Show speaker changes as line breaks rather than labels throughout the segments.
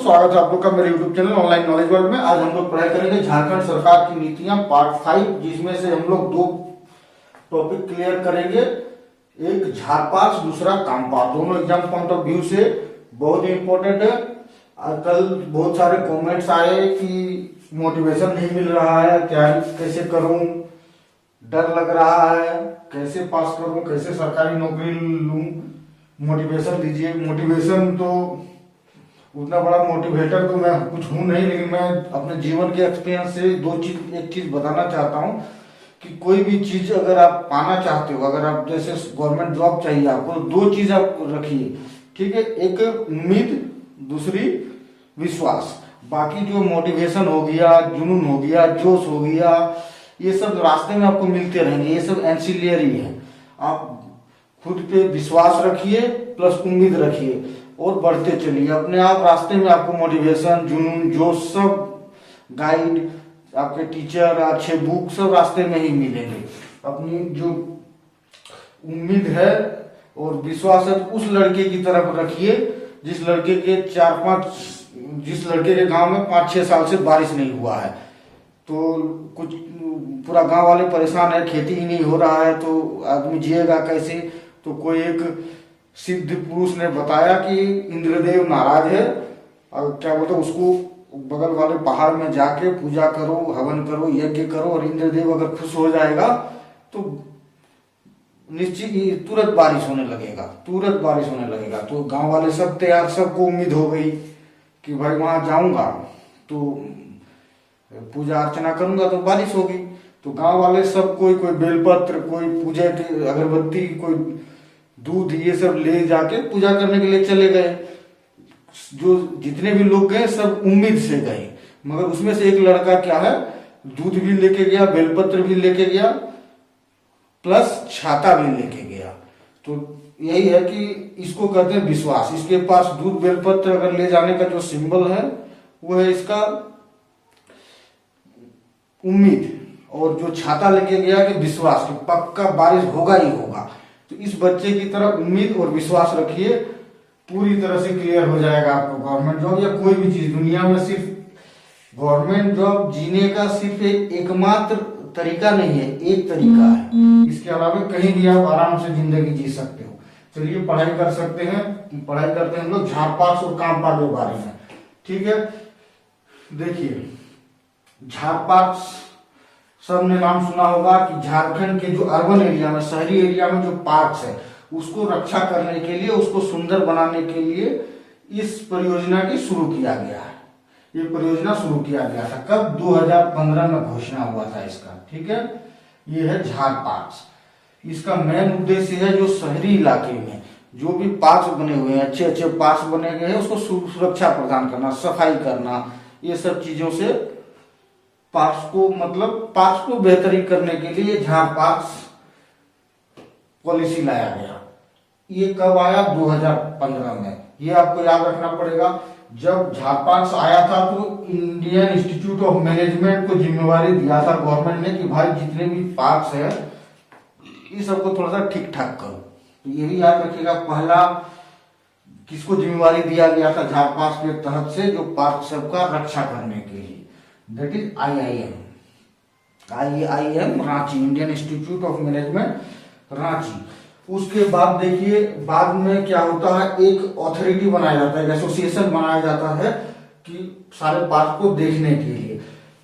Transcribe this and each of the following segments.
स्वागत है आप लोग का मेरे YouTube channel online knowledge world में। आज हम लोग पढ़ाई करेंगे झारखंड सरकार की नीतियां पार्ट 5, जिसमें से हम लोग दो टॉपिक क्लियर करेंगे। एक झारपास, दूसरा कामपास। दोनों एग्जाम पॉइंट ऑफ व्यू से बहुत ही इंपॉर्टेंट है। कल बहुत सारे कमेंट्स आए कि मोटिवेशन नहीं मिल रहा है, तैयारी कैसे करूं, डर लग रहा है, कैसे पास करूं, कैसे सरकारी नौकरी लूं, मोटिवेशन दीजिए। मोटिवेशन तो उतना बड़ा मोटिवेटर तो मैं कुछ हूं नहीं, लेकिन मैं अपने जीवन के एक्सपीरियंस से एक चीज बताना चाहता हूं कि कोई भी चीज अगर आप पाना चाहते हो, अगर आप जैसे गवर्नमेंट जॉब चाहिए आपको, तो दो चीज आप रखिए, ठीक है। एक उम्मीद, दूसरी विश्वास। बाकी जो मोटिवेशन हो गया, जुनून हो गया, जोश हो गया, ये सब रास्ते में आपको मिलते रहेंगे, ये सब एंसिलियरी है। आप खुद पे विश्वास रखिए प्लस उम्मीद रखिए और बढ़ते चलिए। अपने आप रास्ते में आपको मोटिवेशन, जुनून, जोश सब, गाइड, आपके टीचर, अच्छे बुक सब रास्ते में ही मिलेंगे। अपनी जो उम्मीद है और विश्वास है उस लड़के की तरफ रखिए जिस लड़के के गांव में 5-6 साल से बारिश नहीं हुआ है। तो कुछ पूरा गांव वाले परेशान है, खेती ही नहीं हो रहा है, तो आदमी जिएगा कैसे। तो कोई एक सिद्ध पुरुष ने बताया कि इंद्रदेव नाराज है और क्या बोलते उसको बगल वाले पहाड़ में जाके पूजा करो, हवन करो, यज्ञ करो, और इंद्रदेव अगर खुश हो जाएगा तो निश्चित ही तुरंत बारिश होने लगेगा। तो गांव वाले सब तैयार, सबको उम्मीद हो गई कि भाई वहां जाऊंगा तो पूजा अर्चना करूंगा तो बारिश होगी। तो गांव वाले सब कोई बेलपत्र, कोई पूजा की अगरबत्ती, कोई दूध, ये सब ले जाके पूजा करने के लिए चले गए। जो जितने भी लोग गए सब उम्मीद से गए, मगर उसमें से एक लड़का क्या है, दूध भी लेके गया, बेलपत्र भी लेके गया, प्लस छाता भी लेके गया। तो यही है कि इसको कहते हैं विश्वास। इसके पास दूध बेलपत्र अगर ले जाने का जो सिंबल है वो है इसका उम्मीद, और जो छाता लेके गया कि विश्वास, कि पक्का बारिश होगा ही होगा। तो इस बच्चे की तरह उम्मीद और विश्वास रखिए, पूरी तरह से क्लियर हो जाएगा आपको गवर्नमेंट जॉब या कोई भी चीज। दुनिया में सिर्फ गवर्नमेंट जॉब जीने का सिर्फ एकमात्र तरीका नहीं है, एक तरीका है। इसके अलावा कहीं भी आप आराम से जिंदगी जी सकते हो। चलिए पढ़ाई कर सकते हैं। पढ़ाई करते हैं हम लोग झारपास और कामपास के बारे में, ठीक है। देखिए झारपास सबने नाम सुना होगा कि झारखंड के जो अर्बन एरिया में, शहरी एरिया में जो पार्क्स है उसको रक्षा करने के लिए, उसको सुंदर बनाने के लिए इस परियोजना की शुरू किया गया है। ये परियोजना शुरू किया गया था कब? 2015 में घोषणा हुआ था इसका, ठीक है। ये है झारपास। इसका मेन उद्देश्य है जो शहरी इलाके में जो भी पार्क बने हुए हैं, अच्छे अच्छे पार्क बने गए हैं, उसको सुरक्षा प्रदान करना, सफाई करना, ये सब चीजों से पार्क को बेहतरीन करने के लिए झारपास पॉलिसी लाया गया। ये कब आया? 2015 में। ये आपको याद रखना पड़ेगा। जब झारपास आया था तो इंडियन इंस्टीट्यूट ऑफ मैनेजमेंट को जिम्मेवारी दिया था गवर्नमेंट ने कि भाई जितने भी पार्क्स है ये सबको थोड़ा सा ठीक ठाक करो। तो ये भी याद रखिएगा, पहला किसको जिम्मेवारी दिया गया था झारपास के तहत से, जो पार्क सबका रक्षा करने के लिए, that is IIM Ranchi, Indian institute of management Ranchi. उसके बाद देखिए बाद में क्या होता है, एक अथॉरिटी बनाया जाता है, एसोसिएशन बनाया जाता है कि सारे पार्क को देखने के लिए।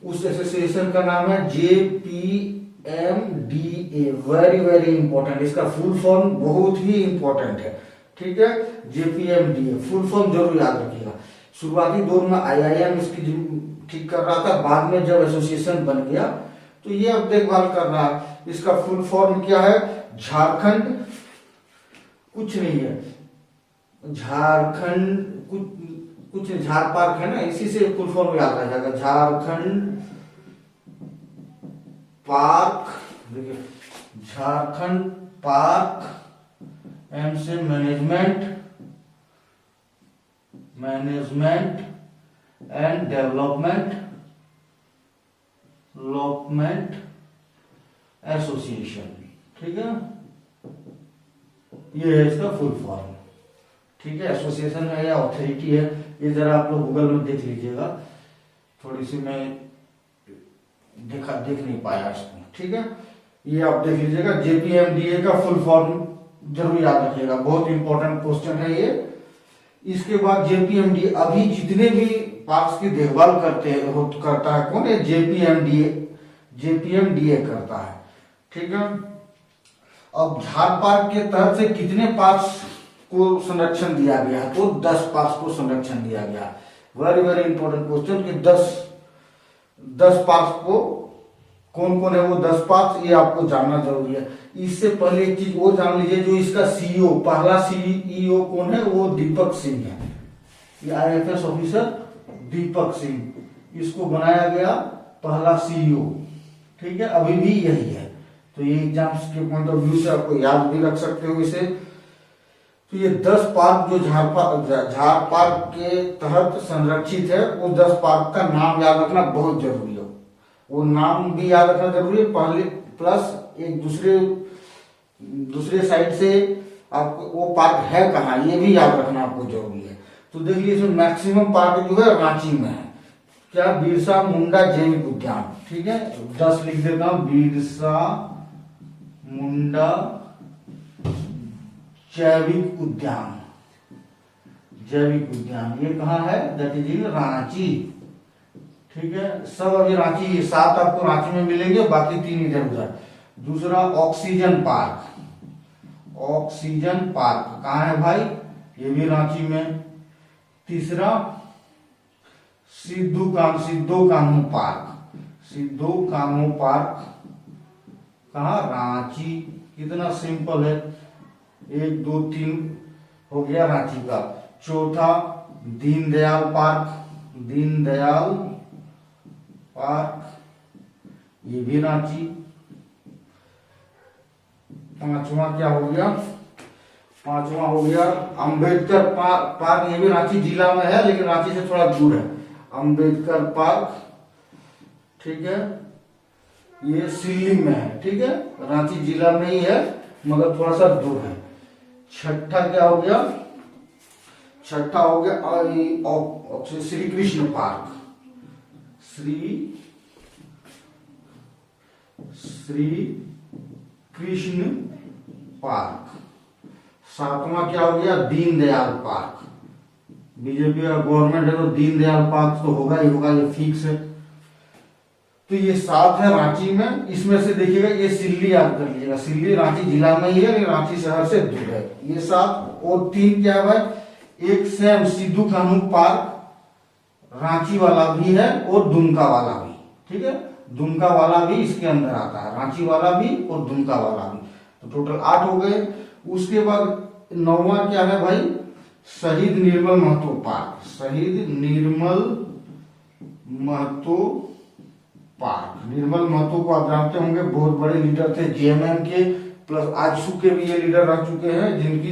उस एसोसिएशन का नाम है JPMDA। वेरी वेरी इंपॉर्टेंट, इसका फुल फॉर्म बहुत ही इंपॉर्टेंट है, ठीक है। JPMDA फुल फॉर्म जरूर याद रखिएगा। शुरुआती दौर में IIM इसकी ठीक कर रहा था, बाद में जब एसोसिएशन बन गया तो ये अब देखभाल कर रहा है। इसका फुल फॉर्म क्या है? झारखंड, कुछ नहीं है, झारखंड कुछ झार पार्क है ना, इसी से फुल फॉर्म याद रह जाएगा, झारखंड पार्क। देखिए झारखंड पार्क एंड से मैनेजमेंट एंड डेवलपमेंट एसोसिएशन, ठीक है। ये है इसका फुल फॉर्म, ठीक है, एसोसिएशन है या अथॉरिटी है, ये जरा आप लोग गूगल में देख लीजिएगा, थोड़ी सी मैं देख नहीं पाया इसको, ठीक है, ये आप देख लीजिएगा। जेपीएमडीए का फुल फॉर्म जरूर याद रखिएगा, बहुत इंपॉर्टेंट क्वेश्चन है ये। इसके बाद जेपीएमडीए, अभी जितने भी पार्क्स की देखभाल करता है कौन है, जेपीएमडीए करता है, ठीक है। अब झार पार्क के तहत से कितने पार्क्स को संरक्षण दिया गया है, तो 10 पार्क्स को संरक्षण दिया गया। वेरी वेरी इंपॉर्टेंट क्वेश्चन कि 10 पार्क्स को कौन कौन है वो 10 पार्क्स, ये आपको जानना जरूरी है। इससे पहले एक चीज वो जान लीजिए, जो इसका सीईओ, पहला सीईओ कौन है, वो दीपक सिंह है, ये आईएफएस ऑफिसर दीपक सिंह, इसको बनाया गया पहला सीईओ, ठीक है, अभी भी यही है। तो ये एग्जाम्स के पॉइंट ऑफ व्यू से आपको याद भी रख सकते हो इसे। तो ये 10 पार्क जो झार पार्क के तहत संरक्षित है, वो 10 पार्क का नाम याद रखना बहुत जरूरी है। वो नाम भी याद रखना जरूरी है, पहले प्लस एक दूसरे साइड से आपको वो पार्क है कहाँ, ये भी याद रखना आपको जरूरी है। तो देखिए इसमें मैक्सिमम पार्क जो है रांची में है, क्या, बिरसा मुंडा जैविक उद्यान, ठीक है, 10 लिख देता हूं, बिरसा मुंडा जैविक उद्यान, ये कहाँ है, दैट इज इन रांची, ठीक है। सब अभी रांची, 7 आपको रांची में मिलेंगे, बाकी 3 इधर उधर। दूसरा ऑक्सीजन पार्क कहाँ है भाई, ये भी रांची में। तीसरा सिद्धू कान्हू पार्क कहाँ, रांची, कितना सिंपल है, 1 2 3 हो गया रांची का। चौथा दीनदयाल पार्क, ये भी रांची। पांचवा क्या हो गया, अंबेडकर पार्क, ये भी रांची जिला में है, लेकिन रांची से थोड़ा दूर है, अंबेडकर पार्क, ठीक है, ये सिल्ली में है, ठीक है, रांची जिला में ही है मगर थोड़ा सा दूर है। छठा क्या हो गया, श्री कृष्ण पार्क, श्री कृष्ण पार्क। सातवां क्या हो गया, दीनदयाल पार्क, बीजेपी का गवर्नमेंट है तो दीनदयाल पार्क तो होगा ही होगा, ये फिक्स है। तो ये 7 है रांची में। इसमें से देखिएगा, ये सिल्ली याद कर लीजिएगा, सिल्ली रांची जिला में ही है लेकिन रांची शहर से दूर है, ये 7। और 3 क्या है भाई, एक सेम सिद्धू कान्हू पार्क रांची वाला भी है और दुमका वाला भी, ठीक है, दुमका वाला भी इसके अंदर आता है, रांची वाला भी और दुमका वाला भी। तो टोटल 8 हो गए। उसके बाद 9वां क्या है भाई, शहीद निर्मल महतो पार्क, निर्मल महतो को आप जानते होंगे, बहुत बड़े लीडर थे जेएमएम के, प्लस आजसू के भी ये लीडर रह चुके हैं जिनकी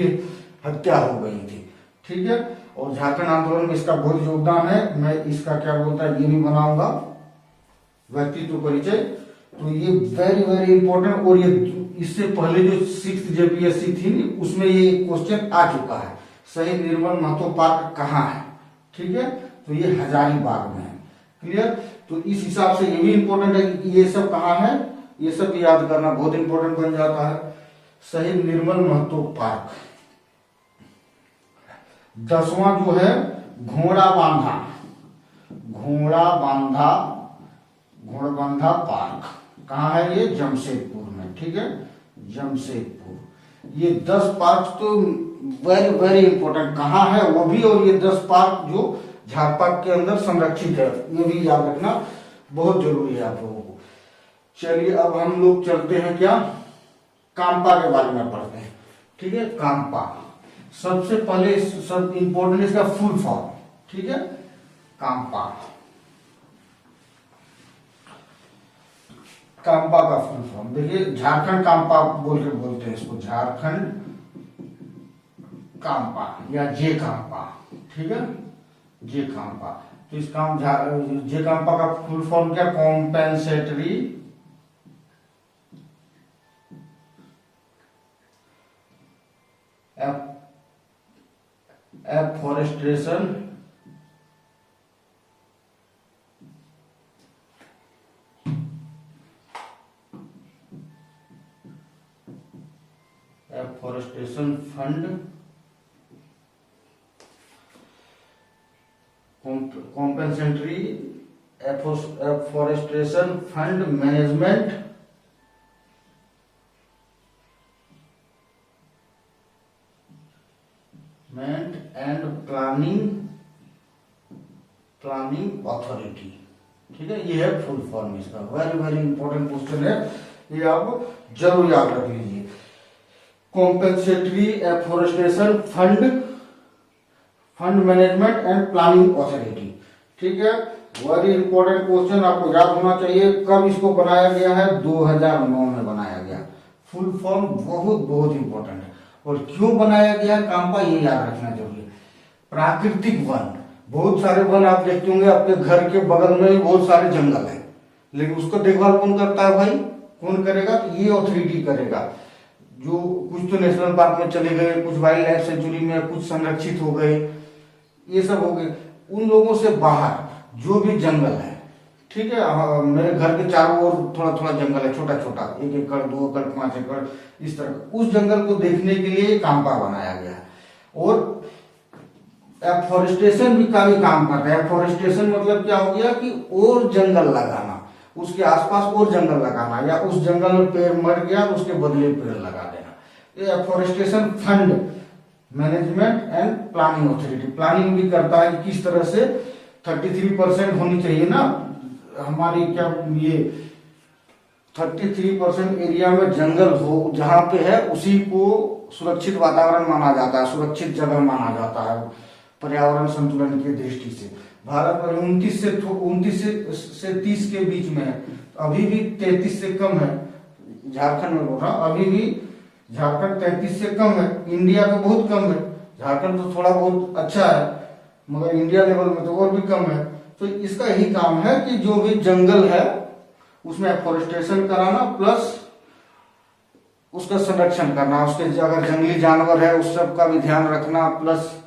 हत्या हो गई थी, ठीक है। और झारखंड आंदोलन में इसका बहुत योगदान है, मैं इसका क्या बोलता है ये भी बनाऊंगा, व्यक्तित्व परिचय। तो ये वेरी वेरी इंपॉर्टेंट। और ये इससे पहले जो 6th जेपीएससी थी उसमें ये क्वेश्चन आ चुका है, शहीद निर्मल महतो पार्क कहाँ है, ठीक है, तो ये हजारीबाग में है, क्लियर। तो इस हिसाब से ये भी इंपॉर्टेंट है कि ये सब कहाँ है, ये सब याद करना बहुत इंपॉर्टेंट बन जाता है। शहीद निर्मल महतो पार्क। 10वां जो है घोड़ाबांधा पार्क, कहाँ है ये, जमशेदपुर में, ठीक है, जमशेदपुर। ये 10 पार्क तो वेरी वेरी इंपॉर्टेंट, कहाँ है वो भी, और ये 10 पार्क जो झार पार्क के अंदर संरक्षित है, ये भी याद रखना बहुत जरूरी है आप लोगों को। चलिए अब हम लोग चलते हैं क्या, काम्पा के बारे में पढ़ते हैं, ठीक है। काम्पा सबसे पहले सब इंपॉर्टेंट इसका फुल फॉर्म, ठीक है, काम्पा का फुल फॉर्म देखिए, झारखंड काम्पा बोलते हैं इसको, झारखंड काम्पा या जे काम्पा, ठीक है, जे काम्पा। तो इस जे काम्पा का फुल फॉर्म क्या, compensatory afforestation fund, compensatory afforestation fund management and planning authority. ठीक है, ये है फुल फॉर्म इसका। वेरी वेरी इंपॉर्टेंट क्वेश्चन है, ये आप जरूर याद रख लीजिए। Compensatory afforestation fund management and planning authority. ठीक है, वेरी इंपॉर्टेंट क्वेश्चन, आपको याद होना चाहिए। कब इसको बनाया गया है? 2009 में बनाया गया। फुल फॉर्म बहुत बहुत इंपॉर्टेंट है। और क्यों बनाया गया काम्पा, ये याद रखना जरूरी है। प्राकृतिक वन, बहुत सारे वन आप देखते होंगे, आपके घर के बगल में ही बहुत सारे जंगल है, लेकिन उसको देखभाल कौन करता है भाई? कौन करेगा? तो ये अथॉरिटी करेगा। जो कुछ तो नेशनल पार्क में चले गए, कुछ वाइल्ड लाइफ सेंचुरी में, कुछ संरक्षित हो गए, ये सब हो गए। उन लोगों से बाहर जो भी जंगल है, ठीक है, मेरे घर के चारों ओर थोड़ा थोड़ा जंगल है, छोटा छोटा, 1 एकड़ 2 एकड़ 5 एकड़ इस तरह, उस जंगल को देखने के लिए काम्पा बनाया गया है। और एफॉरेस्टेशन का भी काम करता है। एफॉरेस्टेशन मतलब क्या हो गया कि और जंगल लगाना, उसके आसपास और जंगल लगाना, या उस जंगल में पेड़ मर गया तो उसके बदले पेड़ लगा देना। ये afforestation fund management and planning authority planning भी करता है कि किस तरह से 33% होनी चाहिए ना हमारी, क्या ये 33% एरिया में जंगल हो जहां पे है, उसी को सुरक्षित वातावरण माना जाता है, सुरक्षित जगह माना जाता है पर्यावरण संतुलन की दृष्टि से। भारत में 29 से 30 के बीच में है, अभी भी 33 से कम है। झारखंड में बोल रहा हूं, अभी भी झारखंड 33 से कम है। इंडिया तो बहुत कम है, झारखंड तो थोड़ा बहुत अच्छा है, मगर इंडिया लेवल में तो और भी कम है। तो इसका यही काम है कि जो भी जंगल है उसमें एफॉरेस्टेशन कराना, प्लस उसका संरक्षण करना, उसके अगर जंगली जानवर है उस सब का भी ध्यान रखना, प्लस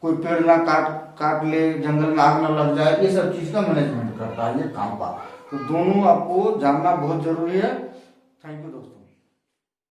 कोई पेड़ ना काट ले, जंगल में आग ना लग जाए, ये सब चीज का मैनेजमेंट करता है ये काम्पा। तो दोनों आपको जानना बहुत जरूरी है। थैंक यू दोस्तों।